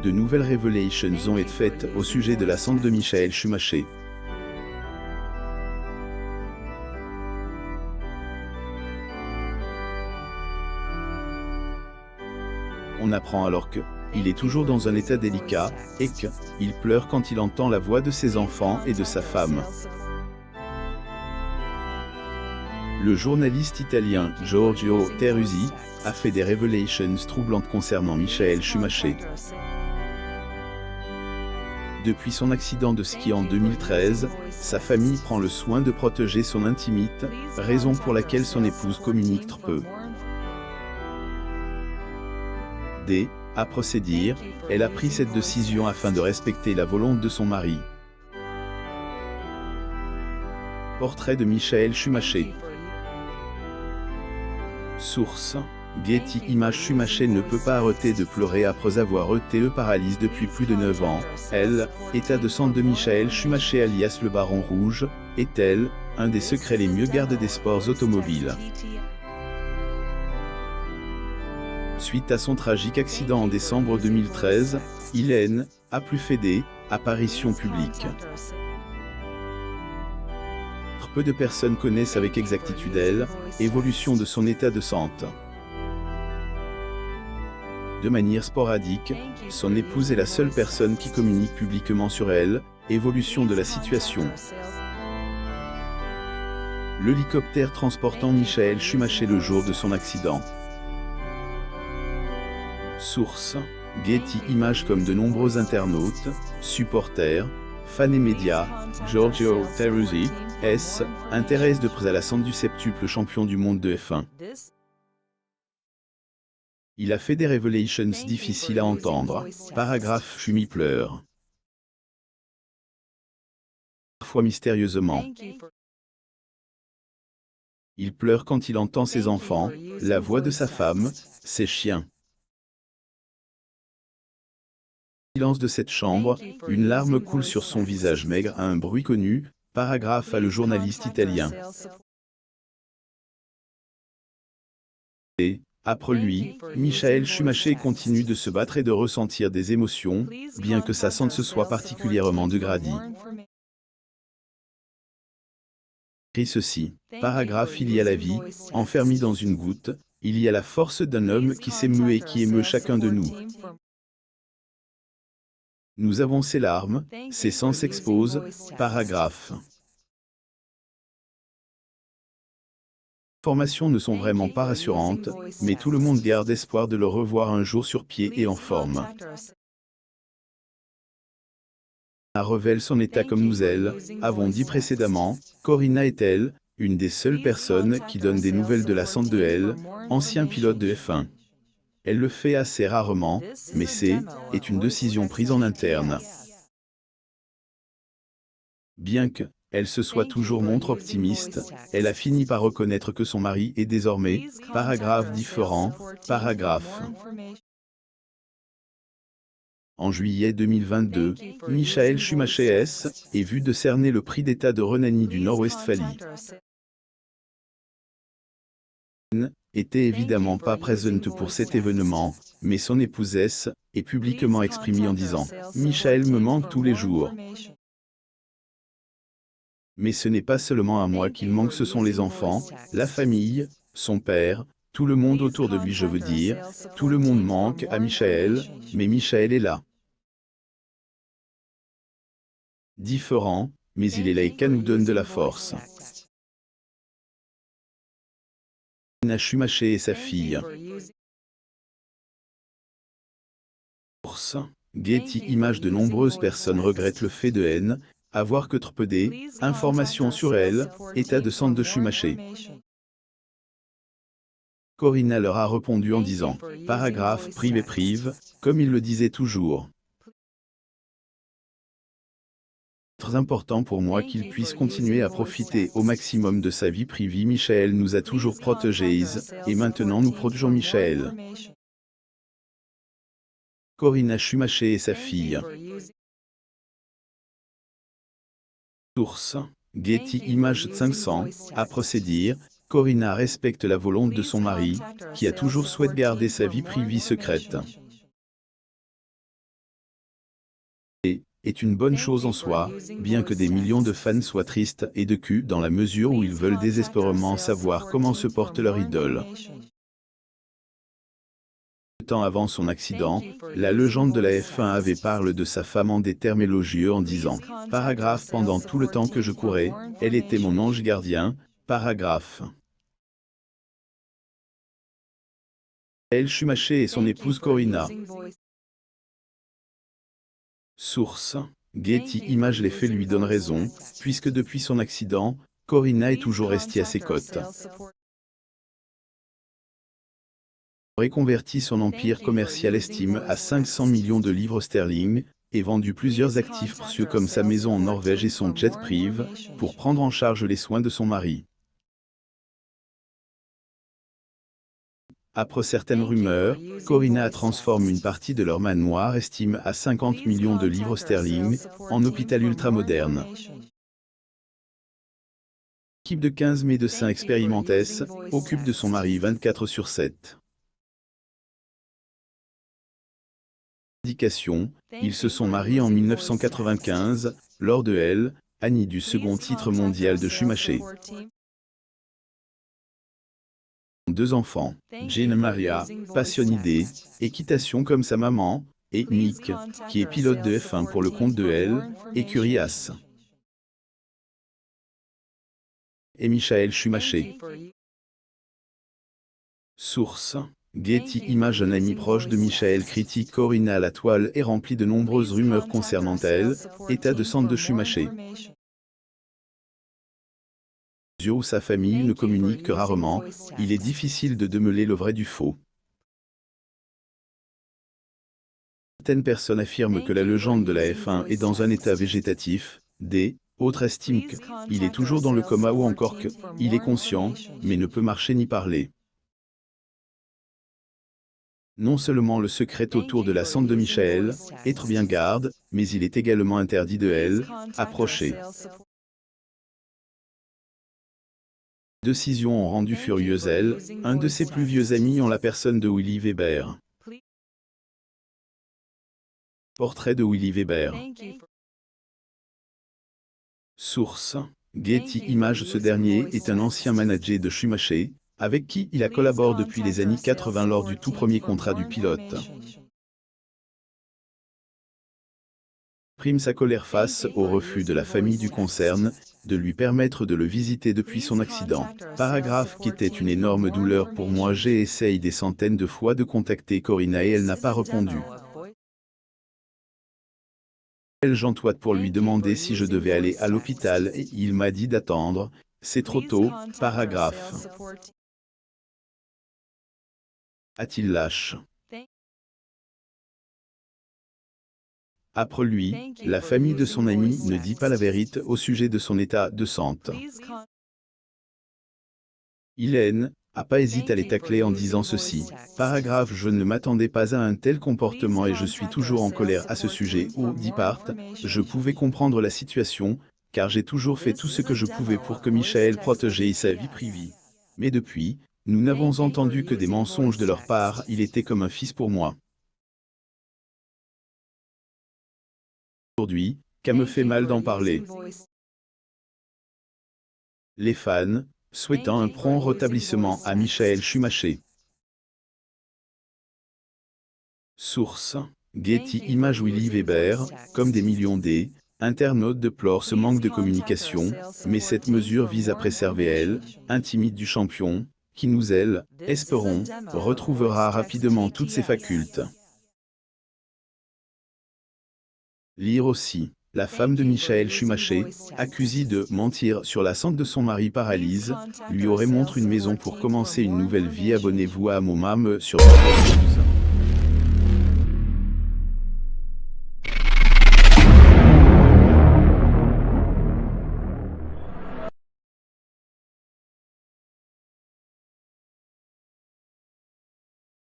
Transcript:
de nouvelles révélations ont été faites au sujet de la santé de Michael Schumacher. On apprend alors que il est toujours dans un état délicat, et que il pleure quand il entend la voix de ses enfants et de sa femme. Le journaliste italien Giorgio Teruzzi a fait des révélations troublantes concernant Michael Schumacher. Depuis son accident de ski en 2013, sa famille prend le soin de protéger son intimité, raison pour laquelle son épouse communique trop peu. À procéder, elle a pris cette décision afin de respecter la volonté de son mari. Portrait de Michael Schumacher. Source: Getty Images. Schumacher ne peut pas arrêter de pleurer après avoir été paralysé depuis plus de 9 ans. État de santé de Michael Schumacher alias le Baron Rouge, est-elle un des secrets les mieux gardés des sports automobiles? Suite à son tragique accident en décembre 2013, il a plus fait des apparitions publiques. Peu de personnes connaissent avec exactitude l'évolution de son état de santé. De manière sporadique, son épouse est la seule personne qui communique publiquement sur l'évolution de la situation. L'hélicoptère transportant Michael Schumacher le jour de son accident. Source: Getty Images. Comme de nombreux internautes, supporters, fans et médias, Giorgio Teruzzi intéresse de près à la santé du septuple champion du monde de F1. Il a fait des révélations difficiles à entendre. Paragraphe: Schumi pleure. Parfois mystérieusement. Il pleure quand il entend ses enfants, la voix de sa femme, ses chiens. Silence de cette chambre, une larme coule sur son visage maigre à un bruit connu. Paragraphe à le journaliste italien. Après lui, Michael Schumacher continue de se battre et de ressentir des émotions, bien que sa santé se soit particulièrement dégradée. Écrit ceci. Paragraphe: il y a la vie, enfermée dans une goutte, il y a la force d'un homme qui s'émeut et qui émeut chacun de nous. Nous avons ses larmes, ses sangs s'exposent. Paragraphe. Les informations ne sont vraiment pas rassurantes, mais tout le monde garde espoir de le revoir un jour sur pied et en forme. Corina révèle son état comme nous avons dit précédemment. Corina est une des seules personnes qui donne des nouvelles de la santé de ancien pilote de F1. Elle le fait assez rarement, mais c'est une décision prise en interne. Bien que elle se soit toujours montre optimiste, elle a fini par reconnaître que son mari est désormais, paragraphe différent, paragraphe. En juillet 2022, Michael Schumacher est vu décerner le prix d'État de Rhénanie du Nord-Westphalie. Était évidemment pas présente pour cet événement, mais son épouse est publiquement exprimée en disant « Michael me manque tous les jours ». Mais ce n'est pas seulement à moi qu'il manque, ce sont les enfants, la famille, son père, tout le monde autour de lui, je veux dire, tout le monde manque à Michael, mais Michael est là. Différent, mais il est là et qu'à nous donne de la force. Corina Schumacher et sa fille. Source: Getty Images. De nombreuses personnes regrettent le fait de avoir que trop peu d'informations sur état de santé de Schumacher. Corina leur a répondu en disant, paragraphe prive, comme il le disait toujours. Très important pour moi qu'il puisse continuer à profiter au maximum de sa vie privée. Michael nous a toujours protégés, et maintenant nous protégeons Michael. Corina Schumacher et sa fille. Source: Getty Images. 500. À procéder, Corina respecte la volonté de son mari, qui a toujours souhaité garder sa vie privée secrète. est une bonne chose en soi, bien que des millions de fans soient tristes et de cul dans la mesure où ils veulent désespérément savoir comment se porte leur idole. Temps avant son accident, la légende de la F1 avait parlé de sa femme en des termes élogieux en disant « Paragraphe pendant tout le temps que je courais, elle était mon ange gardien, paragraphe. » Michael Schumacher et son épouse Corinna. Source. Getty Images. Les faits lui donnent raison, puisque depuis son accident, Corinna est toujours restée à ses côtes. Reconverti son empire commercial estime à 500 millions de livres sterling, et vendu plusieurs actifs précieux comme sa maison en Norvège et son jet privé, pour prendre en charge les soins de son mari. Après certaines rumeurs, Corinna transforme une partie de leur manoir estime à 50 millions de livres sterling, en hôpital ultramoderne. L'équipe de 15 médecins expérimentés occupe de son mari 24/7. Ils se sont mariés en 1995, lors de l', année du second titre mondial de Schumacher. 2 enfants, Jane Maria, passionnée d'équitation comme sa maman, et Nick, qui est pilote de F1 pour le compte de l', écurie Haas. Et Michael Schumacher. Source. Getty Images. Un ami proche de Michael critique Corinna à la toile et rempli de nombreuses rumeurs concernant elle, état de santé de Schumacher. Où sa famille ne communique que rarement, il est difficile de démêler le vrai du faux. Certaines personnes affirment que la légende de la F1 est dans un état végétatif, d'autres estiment qu'il est toujours dans le coma ou encore qu'il est conscient, mais ne peut marcher ni parler. Non seulement le secret autour de la santé de Michael, être bien garde, mais il est également interdit de elle, approcher. Décision ont rendu furieuse elle, un de ses plus vieux amis en la personne de Willy Weber. Portrait de Willy Weber. Source. Getty Images. Ce dernier est un ancien manager de Schumacher, avec qui il a collaboré depuis les années 80 lors du tout premier contrat du pilote. Prime sa colère face au refus de la famille du concerne de lui permettre de le visiter depuis son accident. Paragraphe qui était une énorme douleur pour moi. J'ai essayé des centaines de fois de contacter Corinna et elle n'a pas répondu. J'entoie pour lui demander si je devais aller à l'hôpital et il m'a dit d'attendre, c'est trop tôt, paragraphe. A-t-il lâche? Après lui, la famille de son ami ne dit pas la vérité au sujet de son état de santé. Hélène n'a pas hésité à les tacler en disant ceci. Paragraphe. Je ne m'attendais pas à un tel comportement et je suis toujours en colère à ce sujet. Ou, dit Part, je pouvais comprendre la situation, car j'ai toujours fait tout ce que je pouvais pour que Michael protège sa vie privée. Mais depuis, nous n'avons entendu que des mensonges de leur part. Il était comme un fils pour moi. Aujourd'hui, ça me fait mal d'en parler. Les fans, souhaitant un prompt rétablissement à Michael Schumacher. Source. Getty Images. Willy Weber, comme des millions d'internautes déplorent ce manque de communication, mais cette mesure vise à préserver elle, intimide du champion, qui nous espérons, retrouvera rapidement toutes ses facultés. Lire aussi. La femme de Michael Schumacher, accusée de mentir sur la santé de son mari paralyse, lui aurait montré une maison pour commencer une nouvelle vie. Abonnez-vous à mon mam sur